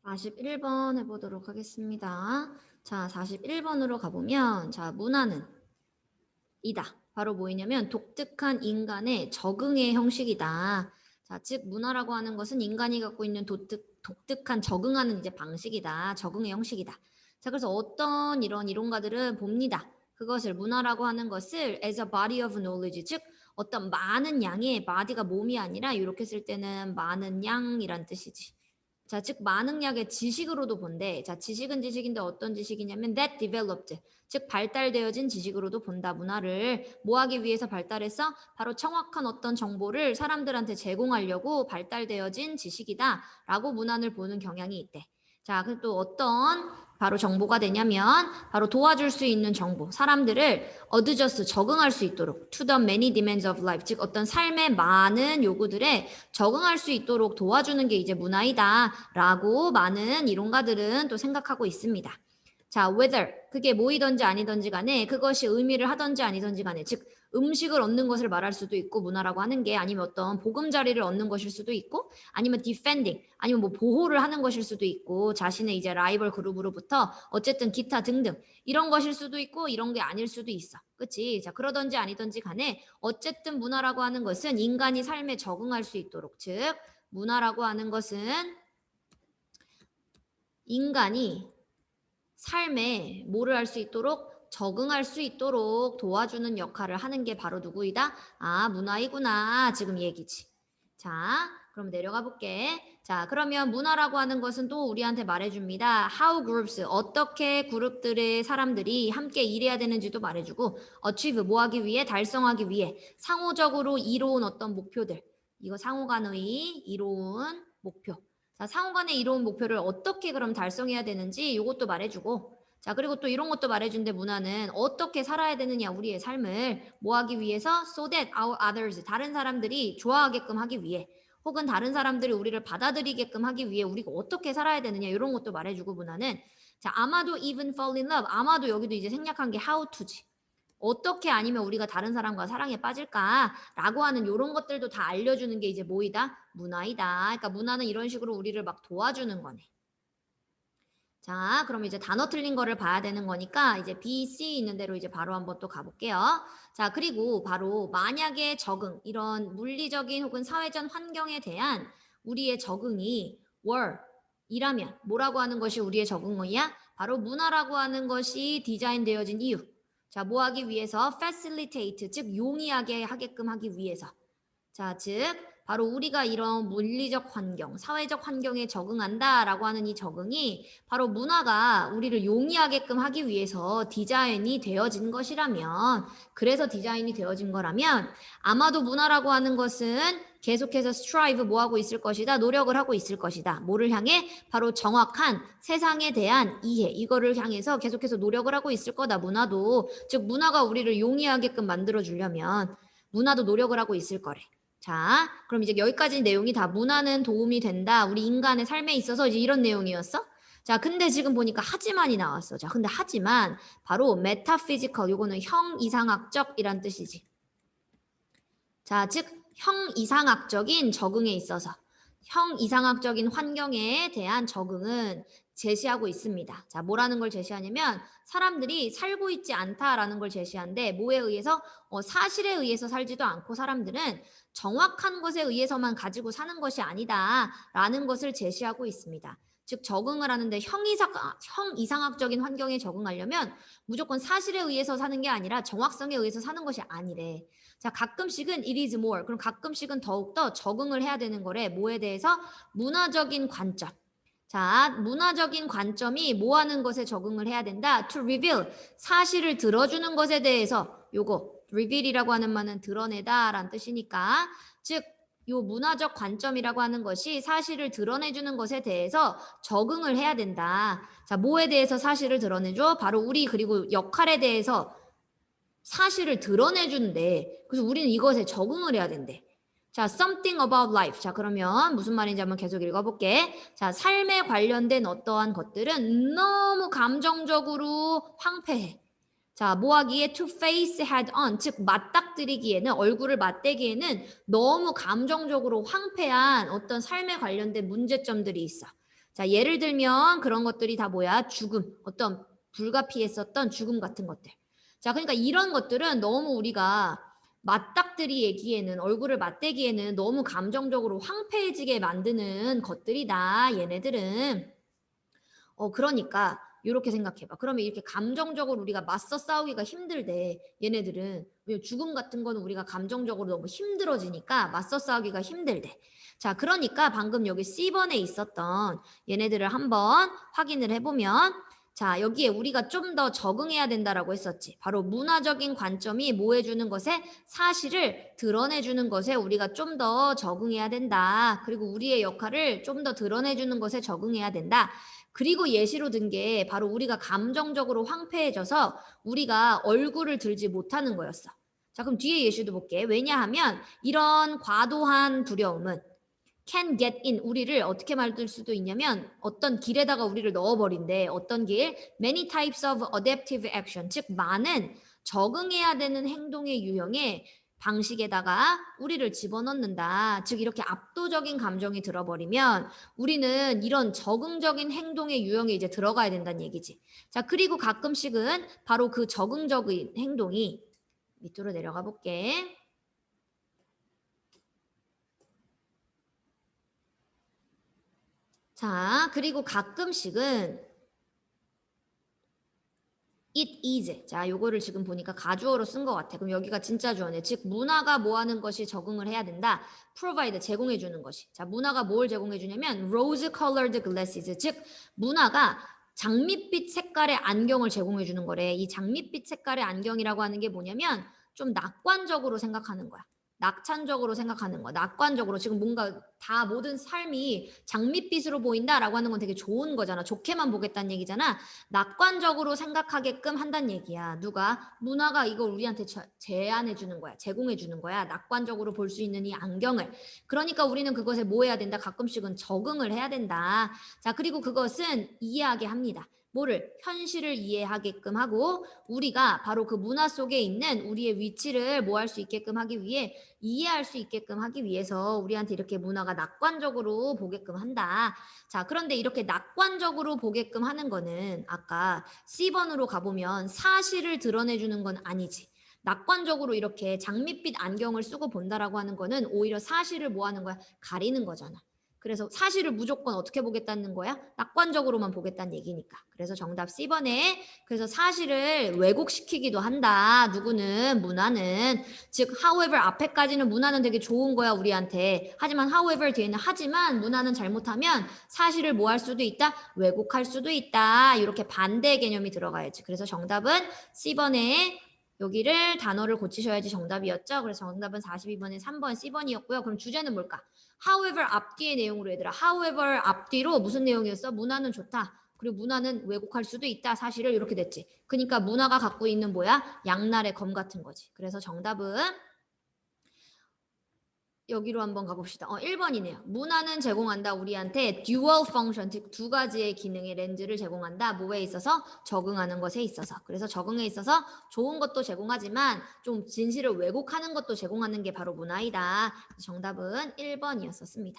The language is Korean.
41번 해보도록 하겠습니다. 자, 41번으로 가보면, 자, 문화는 이다. 바로 뭐냐면 독특한 인간의 적응의 형식이다. 자, 즉 문화라고 하는 것은 인간이 갖고 있는 독특한 적응하는 이제 방식이다. 적응의 형식이다. 자, 그래서 어떤 이런 이론가들은 봅니다. 그것을 문화라고 하는 것을 as a body of knowledge, 즉 어떤 많은 양의 body가 몸이 아니라 이렇게 쓸 때는 많은 양이란 뜻이지. 자, 즉 많은 양의 지식으로도 본대. 자, 지식은 지식인데 어떤 지식이냐면 that developed, 즉 발달되어진 지식으로도 본다. 문화를 뭐 하기 위해서 발달했어? 바로 정확한 어떤 정보를 사람들한테 제공하려고 발달되어진 지식이다 라고 문화를 보는 경향이 있대. 자, 그리고 또 어떤 바로 정보가 되냐면 바로 도와줄 수 있는 정보, 사람들을 adjust, 적응할 수 있도록 to the many demands of life, 즉 어떤 삶의 많은 요구들에 적응할 수 있도록 도와주는 게 이제 문화이다 라고 많은 이론가들은 또 생각하고 있습니다. 자, whether 그게 뭐이든지 아니든지 간에 그것이 의미를 하든지 아니든지 간에, 즉 음식을 얻는 것을 말할 수도 있고 문화라고 하는 게, 아니면 어떤 보금자리를 얻는 것일 수도 있고, 아니면 defending, 아니면 뭐 보호를 하는 것일 수도 있고, 자신의 이제 라이벌 그룹으로부터 어쨌든 기타 등등 이런 것일 수도 있고 이런 게 아닐 수도 있어. 그치? 자, 그러든지 아니든지 간에 어쨌든 문화라고 하는 것은 인간이 삶에 적응할 수 있도록, 즉 문화라고 하는 것은 인간이 삶에 뭐를 할 수 있도록, 적응할 수 있도록 도와주는 역할을 하는 게 바로 누구이다? 아, 문화이구나. 지금 얘기지. 자, 그럼 내려가 볼게. 자, 그러면 문화라고 하는 것은 또 우리한테 말해줍니다. How groups, 어떻게 그룹들의 사람들이 함께 일해야 되는지도 말해주고, achieve, 뭐 하기 위해? 달성하기 위해 상호적으로 이로운 어떤 목표들, 이거 상호간의 이로운 목표. 자, 상호간의 이로운 목표를 어떻게 그럼 달성해야 되는지 이것도 말해주고, 자, 그리고 또 이런 것도 말해준대. 문화는 어떻게 살아야 되느냐, 우리의 삶을 뭐 하기 위해서? So that our others, 다른 사람들이 좋아하게끔 하기 위해, 혹은 다른 사람들이 우리를 받아들이게끔 하기 위해 우리가 어떻게 살아야 되느냐, 이런 것도 말해주고 문화는. 자, 아마도 even fall in love, 아마도 여기도 이제 생략한 게 how to지. 어떻게 아니면 우리가 다른 사람과 사랑에 빠질까라고 하는 이런 것들도 다 알려주는 게 이제 뭐이다? 문화이다. 그러니까 문화는 이런 식으로 우리를 막 도와주는 거네. 자, 그럼 이제 단어 틀린 거를 봐야 되는 거니까 이제 B, C 있는 대로 이제 바로 한번 또 가볼게요. 자, 그리고 바로 만약에 적응, 이런 물리적인 혹은 사회적 환경에 대한 우리의 적응이 were 이라면 뭐라고 하는 것이 우리의 적응이야? 바로 문화라고 하는 것이 디자인되어진 이유. 자, 뭐 하기 위해서? facilitate, 즉 용이하게 하게끔 하기 위해서. 자, 즉 바로 우리가 이런 물리적 환경, 사회적 환경에 적응한다라고 하는 이 적응이 바로 문화가 우리를 용이하게끔 하기 위해서 디자인이 되어진 것이라면, 그래서 디자인이 되어진 거라면 아마도 문화라고 하는 것은 계속해서 strive 뭐 하고 있을 것이다? 노력을 하고 있을 것이다. 뭐를 향해? 바로 정확한 세상에 대한 이해, 이거를 향해서 계속해서 노력을 하고 있을 거다. 문화도, 즉 문화가 우리를 용이하게끔 만들어 주려면 문화도 노력을 하고 있을 거래. 자, 그럼 이제 여기까지 내용이 다 문화는 도움이 된다. 우리 인간의 삶에 있어서 이제 이런 내용이었어. 자, 근데 지금 보니까 하지만이 나왔어. 자, 근데 하지만 바로 메타피지컬, 요거는 형이상학적이란 뜻이지. 자, 즉 형이상학적인 적응에 있어서 형이상학적인 환경에 대한 적응은 제시하고 있습니다. 자, 뭐라는 걸 제시하냐면 사람들이 살고 있지 않다라는 걸 제시하는데, 뭐에 의해서? 사실에 의해서 살지도 않고 사람들은 정확한 것에 의해서만 가지고 사는 것이 아니다라는 것을 제시하고 있습니다. 즉 적응을 하는데 형이상학적인 환경에 적응하려면 무조건 사실에 의해서 사는 게 아니라 정확성에 의해서 사는 것이 아니래. 자, 가끔씩은 it is more. 그럼 가끔씩은 더욱더 적응을 해야 되는 거래. 뭐에 대해서? 문화적인 관점. 자, 문화적인 관점이 뭐 하는 것에 적응을 해야 된다? To reveal. 사실을 들어주는 것에 대해서, 요거 reveal이라고 하는 말은 드러내다 라는 뜻이니까, 즉 요 문화적 관점이라고 하는 것이 사실을 드러내주는 것에 대해서 적응을 해야 된다. 자, 뭐에 대해서 사실을 드러내줘? 바로 우리 그리고 역할에 대해서 사실을 드러내준대. 그래서 우리는 이것에 적응을 해야 된대. 자, something about life. 자, 그러면 무슨 말인지 한번 계속 읽어볼게. 자, 삶에 관련된 어떠한 것들은 너무 감정적으로 황폐해. 자, 뭐 하기에? to face head on, 즉 맞닥뜨리기에는, 얼굴을 맞대기에는 너무 감정적으로 황폐한 어떤 삶에 관련된 문제점들이 있어. 자, 예를 들면 그런 것들이 다 뭐야? 죽음, 어떤 불가피했었던 죽음 같은 것들. 자, 그러니까 이런 것들은 너무 우리가 맞닥뜨리 얘기에는 얼굴을 맞대기에는 너무 감정적으로 황폐해지게 만드는 것들이다. 얘네들은. 그러니까 이렇게 생각해봐. 그러면 이렇게 감정적으로 우리가 맞서 싸우기가 힘들대. 얘네들은. 왜냐면 죽음 같은 거는 우리가 감정적으로 너무 힘들어지니까 맞서 싸우기가 힘들대. 자, 그러니까 방금 여기 C번에 있었던 얘네들을 한번 확인을 해보면 자, 여기에 우리가 좀 더 적응해야 된다라고 했었지. 바로 문화적인 관점이 뭐 해주는 것에 사실을 드러내주는 것에 우리가 좀 더 적응해야 된다. 그리고 우리의 역할을 좀 더 드러내주는 것에 적응해야 된다. 그리고 예시로 든 게 바로 우리가 감정적으로 황폐해져서 우리가 얼굴을 들지 못하는 거였어. 자, 그럼 뒤에 예시도 볼게. 왜냐하면 이런 과도한 두려움은 can get in 우리를 어떻게 만들 수도 있냐면 어떤 길에다가 우리를 넣어버린대. 어떤 길? Many types of adaptive action 즉 많은 적응해야 되는 행동의 유형에 방식에다가 우리를 집어넣는다. 즉 이렇게 압도적인 감정이 들어버리면 우리는 이런 적응적인 행동의 유형에 이제 들어가야 된다는 얘기지. 자, 그리고 가끔씩은 바로 그 적응적인 행동이 밑으로 내려가 볼게. 자, 그리고 가끔씩은 it is. 자, 요거를 지금 보니까 가주어로 쓴 것 같아. 그럼 여기가 진짜 주어네. 즉, 문화가 뭐 하는 것이 적응을 해야 된다. provide, 제공해 주는 것이. 자, 문화가 뭘 제공해 주냐면 rose colored glasses. 즉, 문화가 장밋빛 색깔의 안경을 제공해 주는 거래. 이 장밋빛 색깔의 안경이라고 하는 게 뭐냐면 좀 낙관적으로 생각하는 거야. 낙찬적으로 생각하는 거. 낙관적으로 지금 뭔가 다 모든 삶이 장밋빛으로 보인다라고 하는 건 되게 좋은 거잖아. 좋게만 보겠다는 얘기잖아. 낙관적으로 생각하게끔 한다는 얘기야. 누가? 문화가 이걸 우리한테 제안해 주는 거야. 제공해 주는 거야. 낙관적으로 볼 수 있는 이 안경을. 그러니까 우리는 그것에 뭐 해야 된다? 가끔씩은 적응을 해야 된다. 자, 그리고 그것은 이해하게 합니다. 뭐를? 현실을 이해하게끔 하고 우리가 바로 그 문화 속에 있는 우리의 위치를 뭐 할 수 있게끔 하기 위해 이해할 수 있게끔 하기 위해서 우리한테 이렇게 문화가 낙관적으로 보게끔 한다. 자, 그런데 이렇게 낙관적으로 보게끔 하는 거는 아까 C번으로 가보면 사실을 드러내주는 건 아니지. 낙관적으로 이렇게 장밋빛 안경을 쓰고 본다라고 하는 거는 오히려 사실을 뭐 하는 거야? 가리는 거잖아. 그래서 사실을 무조건 어떻게 보겠다는 거야? 낙관적으로만 보겠다는 얘기니까. 그래서 정답 C번에 그래서 사실을 왜곡시키기도 한다. 누구는 문화는 즉 however 앞에까지는 문화는 되게 좋은 거야 우리한테. 하지만 however 뒤에는 하지만 문화는 잘못하면 사실을 뭐 할 수도 있다? 왜곡할 수도 있다. 이렇게 반대 개념이 들어가야지. 그래서 정답은 C번에 여기를 단어를 고치셔야지 정답이었죠. 그래서 정답은 42번에 3번 C번이었고요. 그럼 주제는 뭘까? however 앞뒤의 내용으로 얘들아. however 앞뒤로 무슨 내용이었어? 문화는 좋다. 그리고 문화는 왜곡할 수도 있다. 사실을 이렇게 됐지. 그러니까 문화가 갖고 있는 뭐야? 양날의 검 같은 거지. 그래서 정답은 여기로 한번 가봅시다. 1번이네요. 문화는 제공한다. 우리한테 dual function, 즉 두 가지의 기능의 렌즈를 제공한다. 뭐에 있어서? 적응하는 것에 있어서. 그래서 적응에 있어서 좋은 것도 제공하지만 좀 진실을 왜곡하는 것도 제공하는 게 바로 문화이다. 정답은 1번이었었습니다.